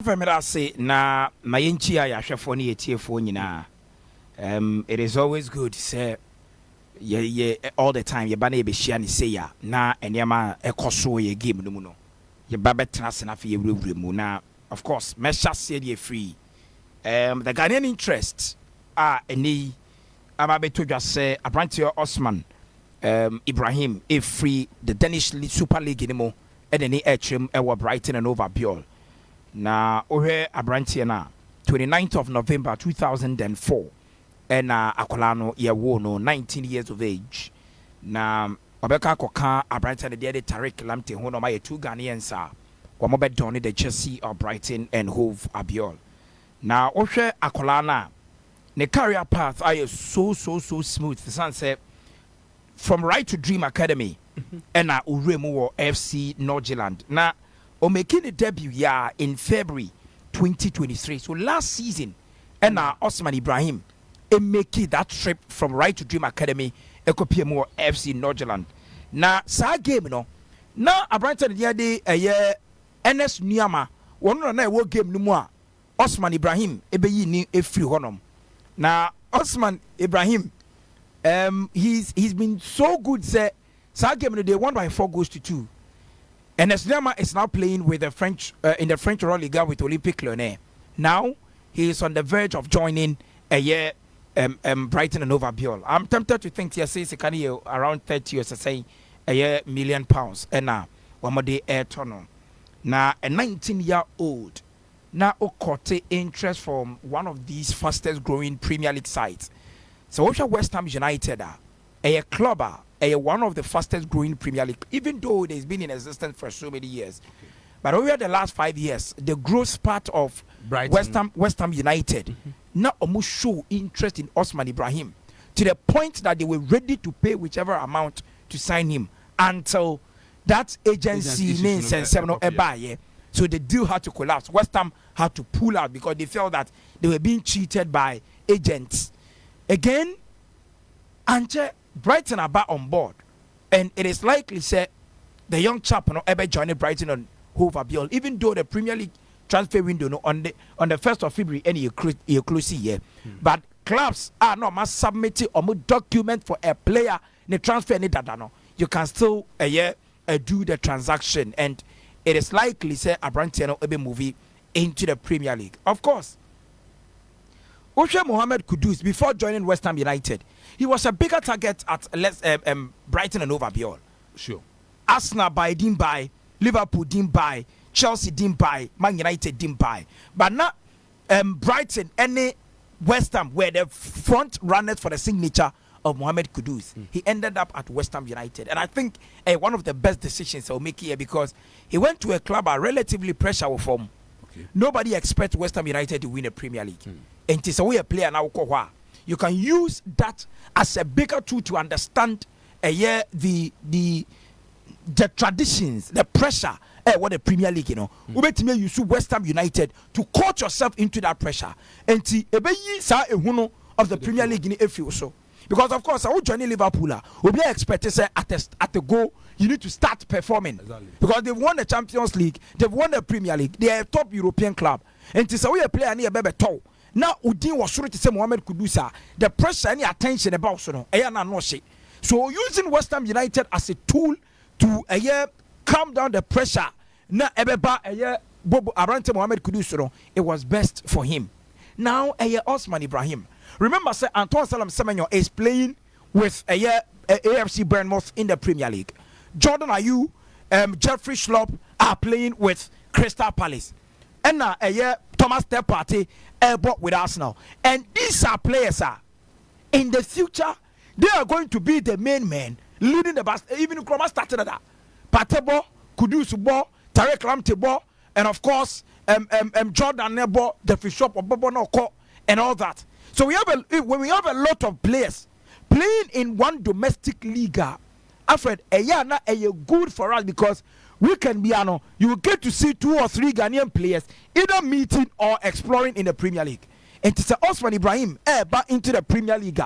Family say na mayenchi ya hwefo ne yetiefo nyina. It is always good say all the time ye ba na ye be hia ne say ya na enema ekoso ye game no mu no. Ye ba betra se na fe ye wurewure mu na of course measure say dey free. The Ghanaian interest eni aba beto dwa say Amankwah Osman Ibrahim free the Danish Super League anymore and any etrim ewa Brighton and over Biol. Na ohe abrantie na 29th of November 2004 and akolano ye wo no 19 years of age. Na obeka koka abrantie de Tariq Lamptey ho no ma ye two Ghanaians a wo mo be don the Chelsea of Brighton and Hove Abiol. Na ohwe akolana ne career path are so smooth. The son said from Right to Dream Academy and uremu FC Norgeland. Na o making a debut in February 2023. So last season, and Osman Ibrahim making that trip from Right to Dream Academy more FC Norgeland. Na sa game no. Na Abranta de NS Niyama one na wo game no mu a Osman Ibrahim ebeyi ni efri honom. Na Osman Ibrahim he's been so good say sa game no they won by 4 goals to 2. And Esnema is now playing with the French in the French Royal Liga with Olympique Lyonnais. Now he is on the verge of joining Brighton and Hove Albion. I'm tempted to think he says he can around 30 or say £1 million. And now one more day air tunnel. Now a 19-year-old now caught interest from one of these fastest growing Premier League sides. So West Ham United a club one of the fastest growing Premier League, even though it has been in existence for so many years. Okay. But over the last 5 years, the growth part of West Ham United now almost show interest in Osman Ibrahim to the point that they were ready to pay whichever amount to sign him until that agency names and seven. So the deal had to collapse. West Ham had to pull out because they felt that they were being cheated by agents. Again, Anche Brighton are back on board, and it is likely said the young chap ever joined Brighton on Hove Albion, even though the Premier League transfer window on the 1st of February any close year. But clubs are not must submit or document for a player the transfer any data you can still do the transaction, and it is likely say Brighton will be moving into the Premier League. Of course, Oshe Mohamed Kudus, before joining West Ham United, he was a bigger target at Brighton and Hove Albion. Sure. Arsenal didn't buy, Liverpool didn't buy, Chelsea didn't buy, Man United didn't buy. But now Brighton and West Ham were the front runners for the signature of Mohamed Kudus. He ended up at West Ham United. And I think one of the best decisions he'll make here because he went to a club at relatively pressure form. Nobody expects West Ham United to win a Premier League. And it's a way a player now you can use that as a bigger tool to understand the traditions, the pressure what the Premier League, you use West Ham United to coach yourself into that pressure. And of the Premier League in a few so. Because of course, I would join Liverpool. We'll be expected to say at the goal, you need to start performing. Exactly. Because they've won the Champions League, they've won the Premier League, they are a top European club. And it's a way a player near Bebe Tow. Now Udin was sure to say Mohamed Kudusa, the pressure any attention about so using West Ham United as a tool to calm down the pressure. Now Ebeba Bobo Arante Mohamed Kudus, it was best for him. Now Osman Ibrahim. Remember, say Antoine Salam Semenyo is playing with AFC Bournemouth in the Premier League. Jordan Ayew, Jeffrey Schlupp are playing with Crystal Palace. And now Thomas Partey bought with Arsenal. And these are players in the future, they are going to be the main men leading the bus. Even Kroma started that. Patebo, Kudus Bo, Tariq Lamptey Bo, and of course Jordan Nebo, the Bishop of Bobo Noko, and all that. So when we have a lot of players playing in one domestic league, Alfred, good for us because we can be you will get to see 2 or 3 Ghanaian players either meeting or exploring in the Premier League. And to say Osman Ibrahim back into the Premier League,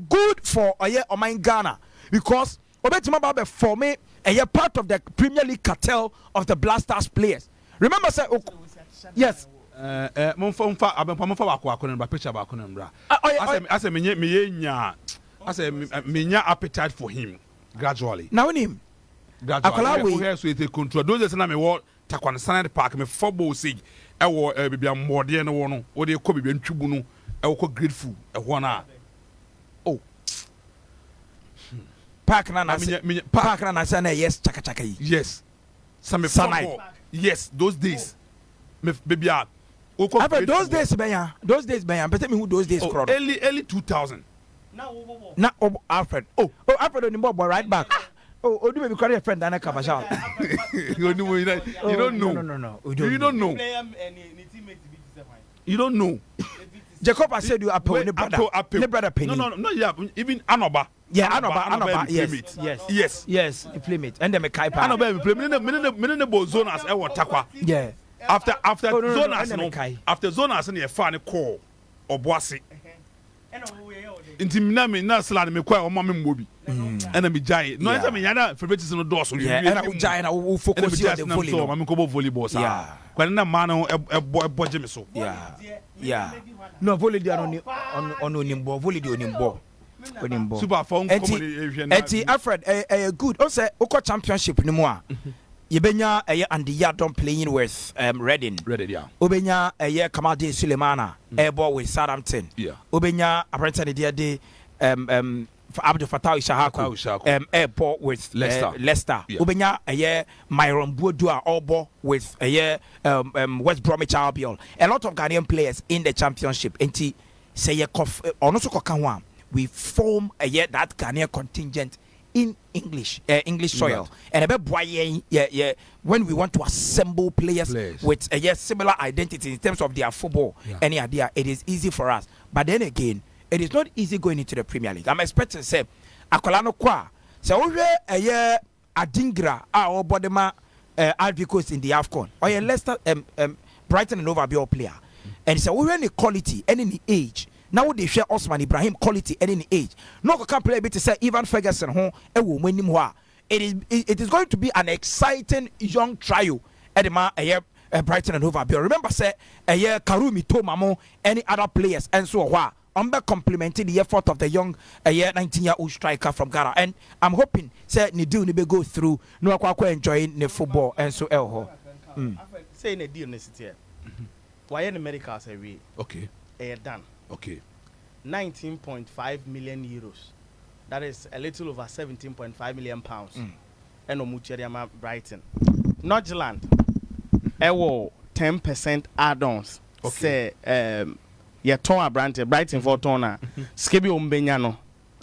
good for Oman Ghana because Obetima for me part of the Premier League cartel of the Blasters players. Remember, say Yes. Mumfa Abenpa picture back on bra. I say me appetite for him gradually. Now him. Gradually. We have to control. Those that me what Takwan Standard Park me football sig. I will be a more dear no one. Or they could be in Tribunal. I will grateful. A 1 hour. Oh. Park na sana yes chaka. Yes. Some football. Yes, those days. Me baby those days benya but me who those days crowd. Early 2000. Now Alfred. Oh Alfred on the ball right back. Oh do me carry a friend and Kabashal. You don't know. No. You don't know. You don't know. Jacob I said you are paying brother penny. No, yeah, even Anoba. Yeah, Anoba. Yes, you play mate. And then me kai pa. Anoba play me zonas e wo takwa. Yeah. After zonas after zonas na e fa ne call oboase. Inti me na sla me kwa o ma me mbobi. And me jai. No say me yana favoritism no do so. Yeah, and I jai na we focus on the volleyball. So me ko volleyball sa. Yeah. Kwa na man no e me so. Yeah. No volley dey on onimbo, volley dey onimbo. Super phone eti Alfred good. O say o championship ni mu a. Yebenya Andy Yadon playing with Reading, yeah. Obenya Kamade Sulemana ball with Southampton. Yeah. Obenya apparently the day Abdul Fattah Ishahaku airport with Leicester. Yeah. Obenya Myron Boudua ball with West Bromwich Albion. A lot of Ghanaian players in the championship. Enti say we form that Ghanaian contingent in English soil, and when we want to assemble players with similar identity in terms of their football, any idea, it is easy for us. But then again, it is not easy going into the Premier League. I'm expecting say Akolano Kwa, so Adingra or Bodema Ivory Coast in the AFCON or Leicester Brighton and Hove Albion player, and so we any quality and any age. Now they share Osman Ibrahim quality at any age. No can play a bit to say Ivan Ferguson home it is going to be an exciting young trial at the Brighton and Hove Albion. Remember say Karumi Tomamo any other players and so on complementing the effort of the young 19-year-old striker from Ghana, and I'm hoping say Nidu Nibe go through no enjoying the football and so say in a deal necessity. Why any medicals are we okay done. Okay. 19.5 million euros. That is a little over 17.5 million pounds. And Omucheriama Brighton. Nordjylland. 10% add-ons. Okay. Say Brighton for Tona. Skibi Umbenyano.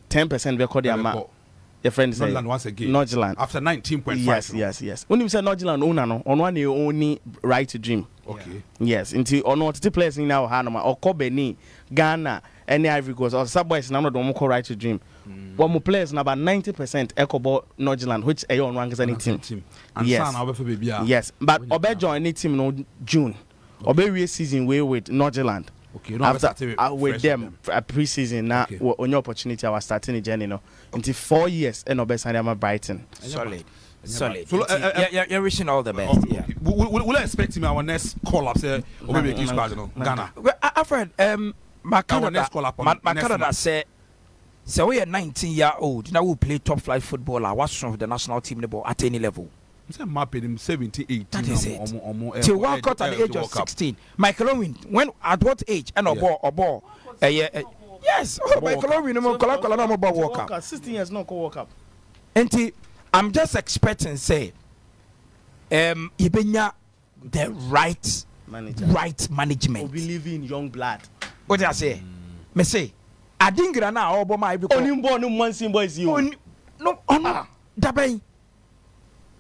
10% record your friend say Nordjylland once again. Nordjylland. After 19.5. Yes. When you say Nordjylland on you only right to dream. Okay. Yes, into Onua to players in now Hanoma or Kobeni, Ghana, any Ivory Coast or Subways now don't call right to dream. One more players now about 90% echo ball Nordjylland, which a on ranks any team. Yes, but Obe join any team no June. Obe season way with Nordjylland. Okay, after with them pre-season now on your opportunity I was starting a journey until 4 years and Obe signed my Brighton. Solid. So, you're wishing all the best. Okay. Yeah. We'll expect him our next call up. Say, Ghana. Well, Alfred, Canada say, so we are 19-year-old. Now we play top flight football. What's wrong with the national team at any level? I'm mapping him 17, 18. That is it. Till World Cup at the age of 16. Michael Owen, when at what age? And a ball. Yes. Michael Owen, World Cup. 16 years no World Cup. I'm just expecting say Ibenya the right management. We believe in young blood. What did I say? Me say Adingra na Obama every Onimbo no one boys you. No Dabay.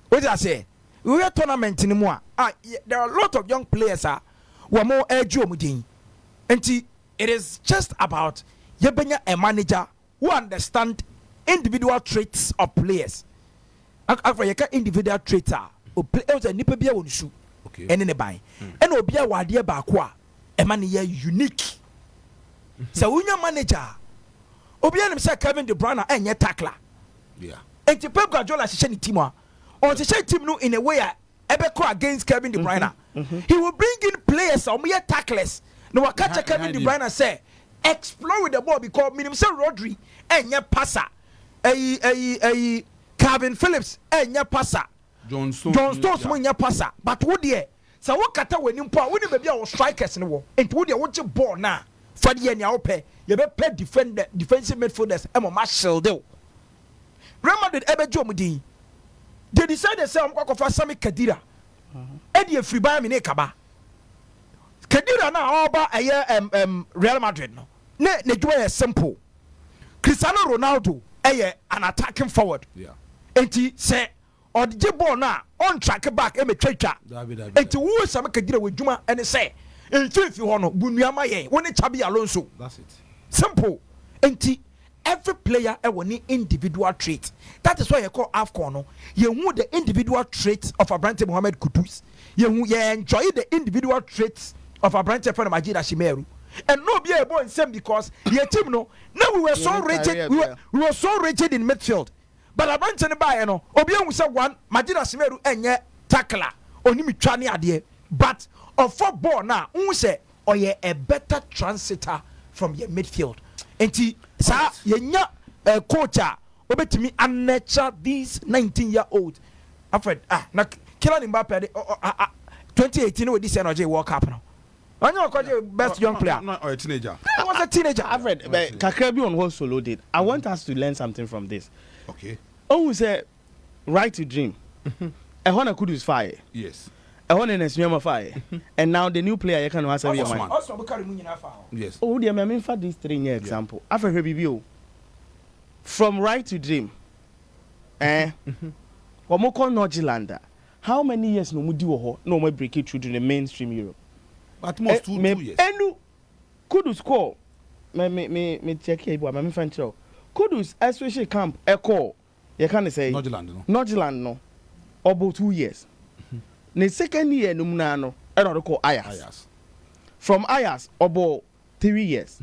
What did I say? We are tournament in more. There are a lot of young players who more edge. And it is just about Yebenya a manager who understand individual traits of players. After you can individual traits or players and nipa bia wonsu. Okay. And in the buy. And obia wadia bakwa a man here unique. So when your manager obia him say Kevin De Bruyne and your tackler. Yeah. And the Pep Guardiola she team or to say team no in a way ebeko against Kevin De Bruyne. He will bring in players or mere tacklers. No, I catch Kevin De Bruyne and say, explore with the ball because minimum say Rodri and your passer. Calvin Phillips and your passer. John Stones when your passer. But what dear? So what kata when you put when maybe our strikers in the war. And what you want your ball now? For the end, you pay. You better play defensive midfielders. I'm a marshal do. Real Madrid ever job with they decided to say I'm going for Sami Khedira. Eddie free buy me Kaba. Khedira now all about a year Real Madrid no. Ne do a simple. Cristiano Ronaldo an attacking forward. Yeah. And he say or the ball now on track back and me treasure. And to who Sami Khedira with Juma and say if you want Bunyama ye when it Chabi Alonso. That's it. Simple. And every player will need individual traits. That is why you call AFCON. You want the individual traits of Abrante Mohamed Kudus. You enjoy the individual traits of Abrante Fana Majida Shimeru. And no be a boy in same because your team no. Now we were so rigid. We were so rigid in midfield. But Abrante ne buy no. Obian we say one Majida Shimeru enye tackler. Onimi twani ade. But of football now, we say or ye a better transitor from your midfield. Enti sa yenya coach obetimi unnurture these 19-year-old Alfred na Kylian Mbappe 2018 with this energy World Cup now. Anya ko best young player. No, a teenager. He was a teenager. Alfred, Kakrebi on what Solo did. I want us to learn something from this. Okay. Oh, we say right to dream. I want to could use fire. Yes. I want to swim fire. And now the new player you can answer your mind. Yes. Oh, dear, I mean for this 3-year example. Alfred review. From right to dream. Omoko Norgelander. How many years no mudi no more break it through to the mainstream Europe? At most 2 years. Enu Kudus score. Me check here, boy. Me find out. Kudus especially camp call. You can say Norgeland no. About 2 years. The second year no munano. I don't call Ayas. From Ayas about 3 years.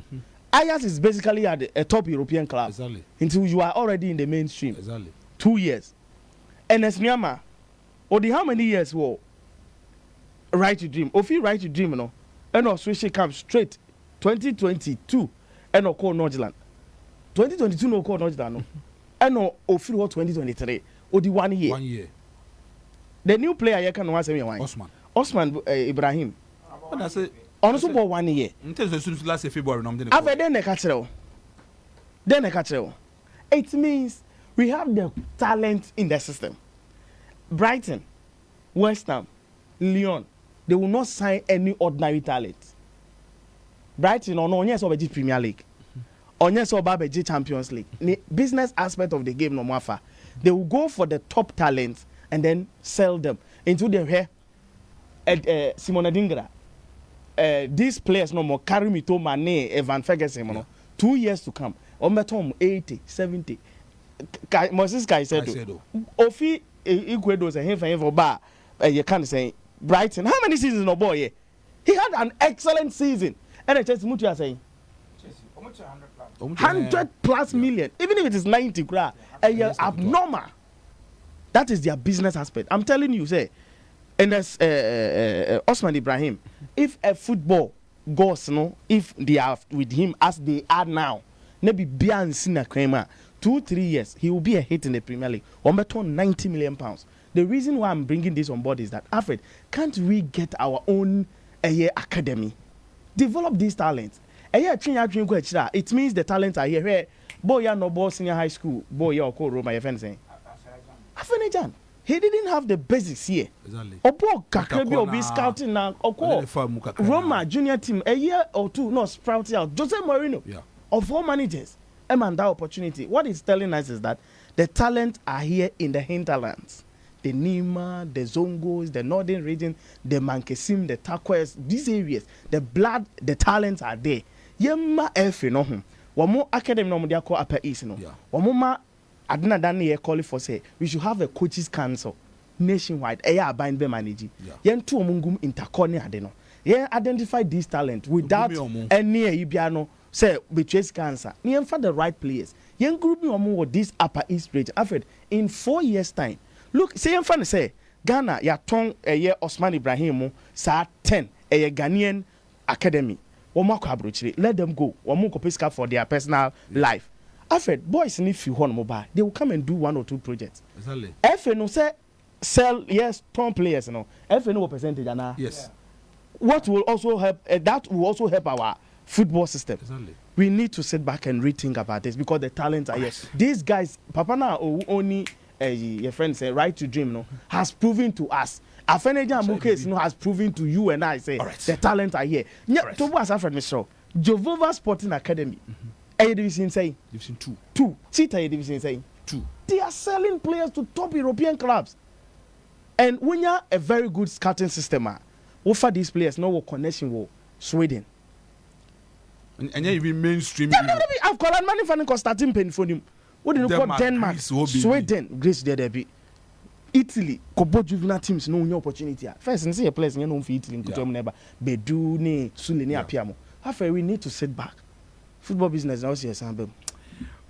Ayas is basically at a top European club. Exactly. Until you are already in the mainstream. Exactly. 2 years. And as Myanmar, or the how many years were right to dream? If you right to dream, no, and no switch come straight 2022, and no call Norgeland. 2022 no call Norgeland, no, and no offer 2023 or the 1 year. 1 year. The new player you can know say why? Osman Ibrahim. When I say also for 1 year. Until the last February, no. After then they catch it. It means we have the talent in the system. Brighton, West Ham, Lyon, they will not sign any ordinary talent. Brighton or no, yes, over the Premier League, or yes, over the Champions League. The business aspect of the game, no matter. They will go for the top talents and then sell them into the hair. Simona Dingra, these players no more carry me to Mane, Evan Ferguson, no. 2 years to come. Ometom 80, 70. Moses Caicedo. Ofi Equados and him for bar. You can't say Brighton. How many seasons no boy? He had an excellent season. And I just much you are saying 100+ million. Even if it is 90 gra, abnormal. That is their business aspect. I'm telling you, say, and as Osman Ibrahim, if a football goes, no, if they are with him as they are now, maybe beyond Sina Kramer. 2-3 years, he will be a hit in the Premier League. Ombeton 90 million pounds. The reason why I'm bringing this on board is that, Alfred, can't we get our own academy? Develop these talents. It means the talents are here. Boy, no boy senior high school. Boy, you're called Roma. You're saying. Afenejan, he didn't have the basics here. Exactly. Obo Kakrebi will be scouting now. Roma junior team a year or two, no sprouting out. Jose Mourinho. Yeah. Of all managers. And that opportunity. What it's telling us is that the talent are here in the hinterlands. The Nima, the Zongos, the northern region, the Mankesim, the Takwas, these areas, the talents are there. Yemma Elfi no hum. Wamo academy no mo call Upper East no. Wamo ma adina dan ye call for say we should have a coaches council nationwide. Eya bind be manage. Yen tu omungum intercorne ade no. Yen identify these talent without any ibiano. Say betrays cancer. Yen for the right players. Yen group me omo this Upper East region. Alfred, in 4 years time. Look, say yen fan say Ghana yɛatɔn ɛyɛ Osman Ibrahim saa 10 ɛyɛ Ghanaian academy wɔn akɔ aburokyire let them go wɔn nkɔ pesca for their personal life afred boys ni fi hɔ nom ba they will come and do 1 or 2 projects exactly ɛfɛ no sɛ sell yes turn players no ɛfɛ no wɔ percentage ana yes what will also help that will also help our football system exactly we need to sit back and rethink about this because the talents are here these guys papa na only your friend say right to dream no has proven to us Afeneja Amukes no has proven to you and I say the talent are here to was Alfred Michel Jovova Sporting Academy division say division 2 Chita division say 2 they are selling players to top European clubs and when you are a very good scouting system offer these players no connection with Sweden and even mainstream I've called money for Constantine pen for him what do you call Denmark Sweden Greece there be Italy kobo juvenile teams no new opportunity first and see a place you know for Italy nkuto never bedu ne sule ne apiamo after we need to sit back football business now see